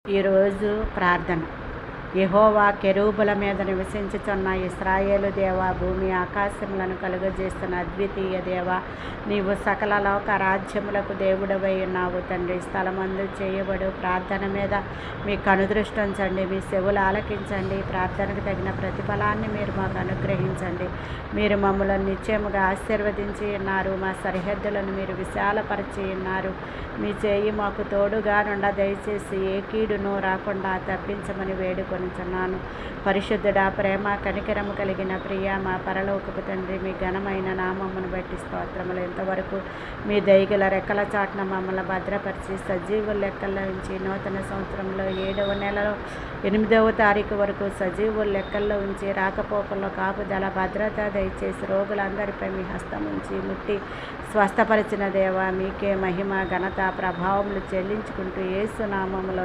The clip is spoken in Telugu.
ఈరోజు ప్రార్థన. యెహోవా కెరూబుల మీద నివసించుచున్న ఇశ్రాయేలు దేవా, భూమి ఆకాశములను కలుగజేస్తున్న అద్వితీయ దేవా, నీవు సకల లోక రాజ్యములకు దేవుడవై ఉన్నావు తండ్రి. స్థలమందు చేయబడు ప్రార్థన మీద మీ కనుదృష్టి ఉంచండి, మీ చెవులు ఆలకించండి. ప్రార్థనకు తగిన ప్రతిఫలాన్ని మీరు మాకు అనుగ్రహించండి. మీరు మమ్మల్ని నిశ్చయముగా ఆశీర్వదించి ఉన్నారు, మా సరిహద్దులను మీరు విశాలపరిచి ఉన్నారు. మీ చేయి మాకు తోడుగా నుండ దయచేసి ఏ కీడును రాకుండా తప్పించమని వేడుకొనుచున్నాను. పరిశుద్ధుడా, ప్రేమ కనికరము కలిగిన ప్రియ మా పరలోకపు తండ్రి, మీ ఘనమైన నామమును బట్టి స్తోత్రములు. ఇంతవరకు మీ దయగల రెక్కల చాటున మమ్మల్ని భద్రపరిచి సజీవుల లెక్కల్లో ఉంచి నూతన సంవత్సరంలో 7వ నెలలో 8వ తారీఖు వరకు సజీవుల లెక్కల్లో ఉంచి రాకపోకల్లో కాపుదల భద్రత దయచేసి రోగులందరిపై మీ హస్తం ఉంచి ముట్టి స్వస్థపరిచిన దేవా, మీకే మహిమ ఘనత ప్రభావములు చెల్లించుకుంటూ యేసు నామములో